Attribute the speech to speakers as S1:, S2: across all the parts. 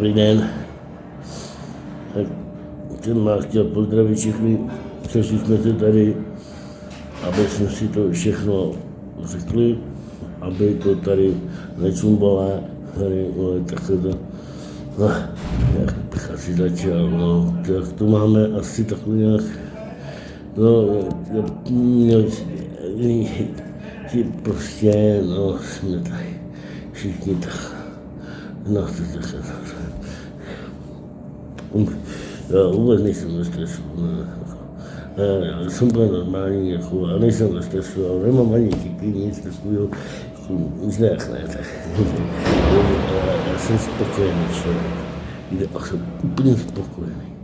S1: Dobrý den. Tak ten má chtěl pozdravit všechny, kteří jsme se tady, aby jsme si to všechno řekli, aby to tady nečumbala, tady, takhle to, no, jak bych asi začal, no, tak to máme asi takhle nějak, no, prostě, no, jsme tady všichni tak, no, to takhle, já vůbec nejsem ve stresu, já jsem byl normální, jako, a nejsem ve stresu, ale nemám ani díky, nic takového, nic ne, tak. Já jsem spokojený člověk, a jsem úplně spokojený,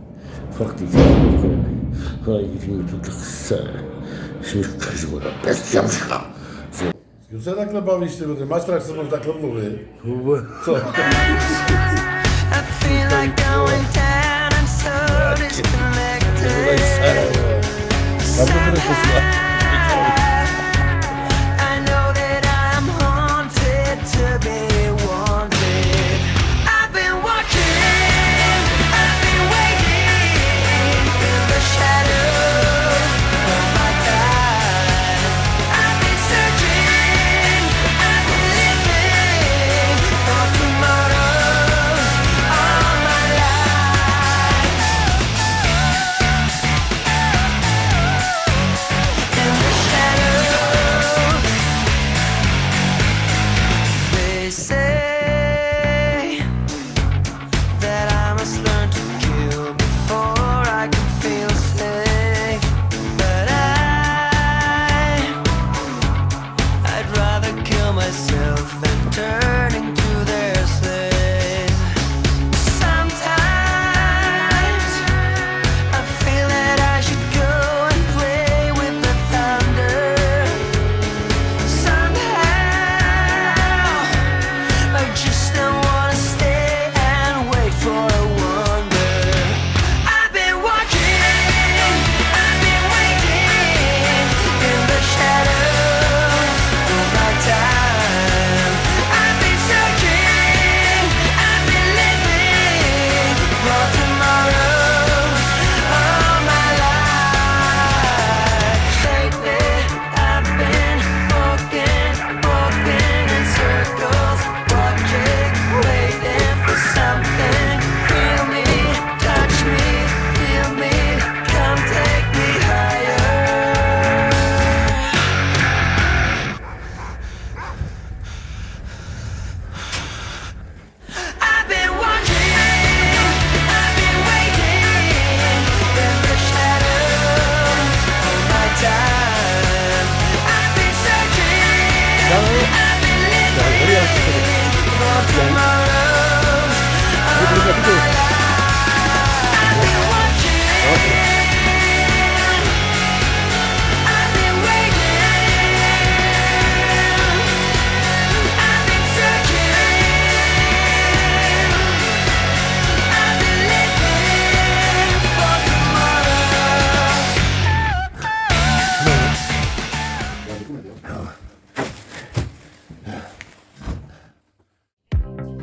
S1: fakticky spokojený, ale když mi to tak sere, že mi každou na pěstěmška.
S2: Už se takhle bavíš, ty vole, máš strach se mnou takhle mluvit?
S1: Vůbec.
S2: Co? Kam to budeš posílat?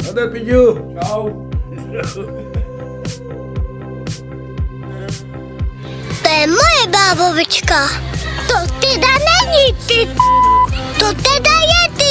S1: Nader, Piďu!
S2: Čau.
S3: To je moje bábovička. To teda není ty. To teda je ty.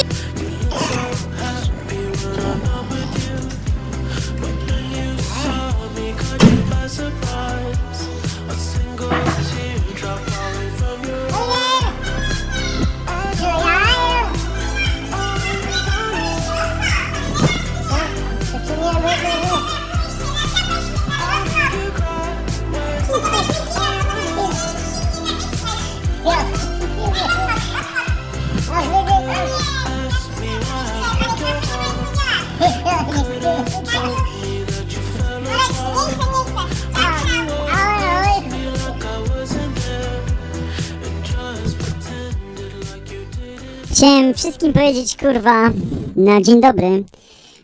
S4: Chciałem wszystkim powiedzieć, kurwa, na dzień dobry,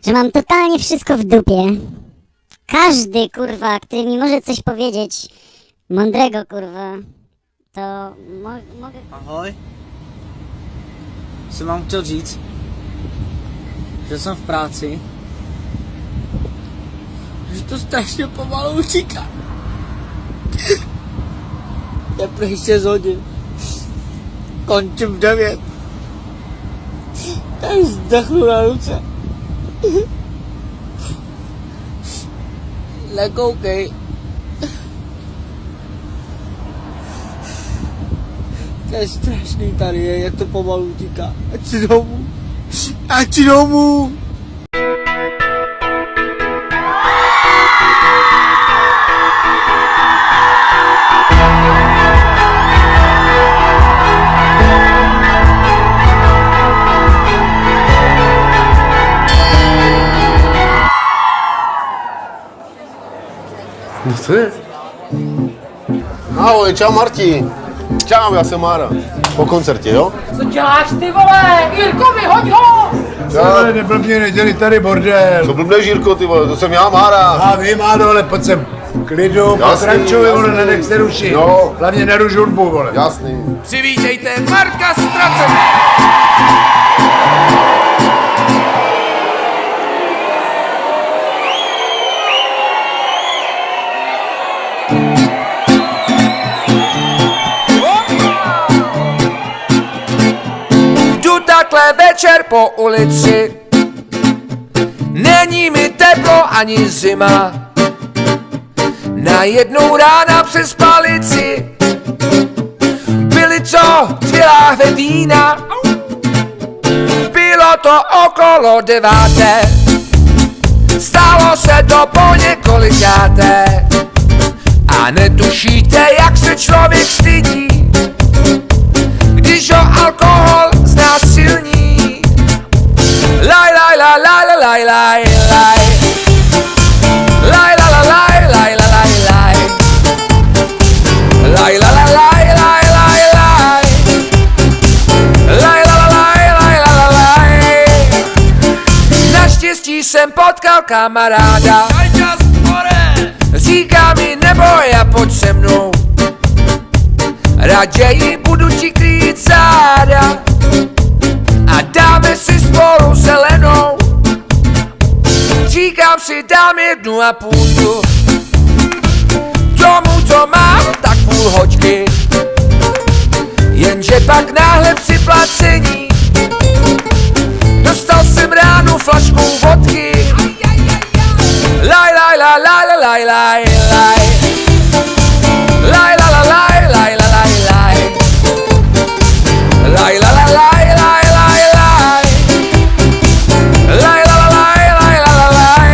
S4: że mam totalnie wszystko w dupie. Każdy, kurwa, który mi może coś powiedzieć mądrego, kurwa, to mogę...
S5: Ahoj. Co mám chtěl říct, že jsem v práci že to strašně pomalu utíká. Teprve 6 hodin. Končím v 9. Tak zdechnu na ruce. Nekoukej. To je strašný tady, jak to pomalu utíká. Ať si domů. Ať si domů.
S2: Co je?
S6: Ahoj, čau Marti. Čau, já jsem Mára. Po koncertě, jo?
S7: Co děláš ty vole? Jirko, vyhoď ho!
S2: Ale neblbně, neděli tady bordel.
S6: Co blbneš, Jirko, ty vole, to jsem já, Mára.
S2: A vím, Máro, ale pojď sem. Klidu, pokračuj, vole, nenech se rušit.
S6: Jo.
S2: Hlavně neruš hudbu, vole.
S6: Jasný.
S7: Přivítejte Marka Stracena!
S5: Jdu takhle večer po ulici, není mi teplo ani zima. Najednou rána přes palici byli co 2 láhve vína. Bylo to okolo 9. Stalo se to po několikáté. A netušíte, jak se člověk stydí, když ho alkohol znásilní. Laj, laj, laj, laj, laj, laj, laj. Laj, la, la, laj, laj, la, laj, laj. Laj, la, la, laj, laj, laj, laj. Laj, la, la, laj, laj, la, la, laj. Naštěstí jsem potkal kamaráda. Říká mi neboj a pojď se mnou. Raději budu ti krýt záda a dáme si spolu zelenou. Říkám si, dám 1,5. Tomu to mám tak půl hoďky. Jenže pak náhle při placení dostal jsem ránu flašku vodky. Laj, laj, laj, laj, laj, laj, laj. Laj, la, la, laj, laj, la, laj, laj. Laj, la, la, laj, laj, laj, laj. Laj, la, la, laj, laj, la, la, laj.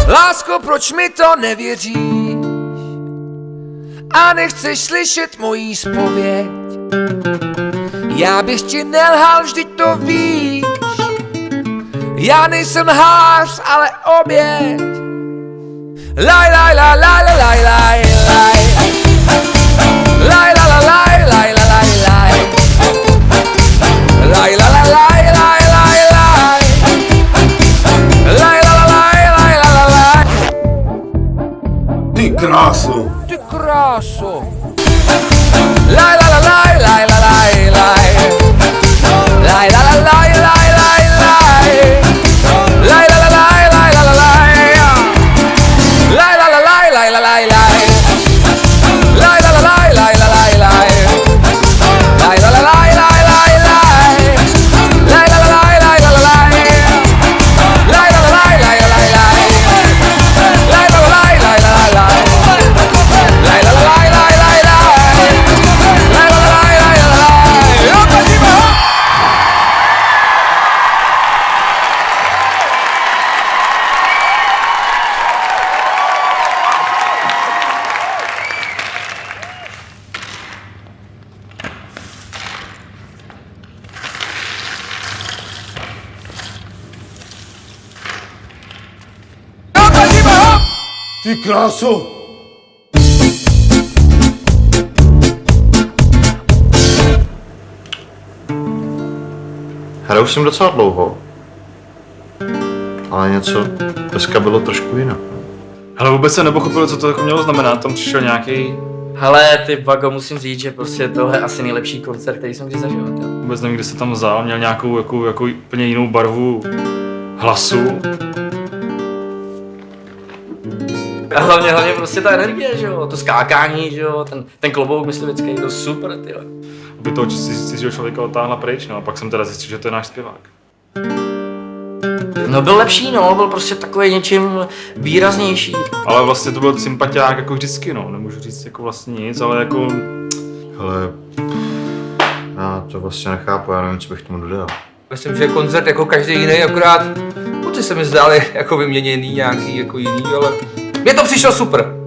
S5: Lásko, proč mi to nevěříš? A nechceš slyšet mojí zpověď? Já bych ti nelhal, vždyť to víš. Já nejsem hář, ale oběť. Laj, laj, laj, laj, laj, laj, laj. Laj, la, la, laj, laj, la, laj, laj. Laj, la, la, laj, laj, laj, laj. Laj, la, la, laj, laj, la, la, laj.
S6: Ty krásu.
S5: Ty kráso. Laj, la, la, laj, laj, la, laj, laj. Laj, la, la, laj, laj, laj, laj. Laj, la, la, laj, laj, la, la, laj. Laj, la, la, laj, laj, la, laj, laj. Laj, la, la, laj, laj, la, laj, laj. Laj, la, la, laj, laj, laj, laj. Laj, la, la, laj, laj, la, la, laj. Laj, la, la, laj, laj, la, laj, laj. Laj, la, la, laj, laj, la, laj, laj. Laj, la, la, laj, laj, laj, laj. Laj, la, la, laj, laj, la, laj. Jo, chodíme, ho! Jo, chodíme, ho!
S6: Ty krásu.
S8: Hraju už jsem docela dlouho. ale něco dneska bylo trošku jinak.
S9: Ale vůbec jsem nepochopil, co to jako mělo znamenat, tam přišel nějaký.
S10: Hele, ty Vago, musím říct, že prostě tohle je asi nejlepší koncert, který jsem kdy zažil.
S9: Vůbec nevím, kde se tam vzal, měl nějakou jako úplně jinou barvu hlasu.
S10: A hlavně prostě ta energie, že jo, to skákání, že jo, ten klobouk myslivecký, to super, ty jo.
S9: Aby toho cizího člověka otáhla pryč, no a pak jsem teda zjistil, že to je náš zpěvák.
S10: No byl lepší, no, byl prostě takový něčím výraznější.
S9: Ale vlastně to byl sympatiák jako vždycky, no, nemůžu říct jako vlastně nic, ale jako...
S8: Ale já to vlastně nechápu, já nevím, co bych tomu dodal.
S7: Myslím, že koncert jako každý jiný, akorát kluci se mi zdáli jako vyměněný nějaký jako jiný, ale mně to přišlo super.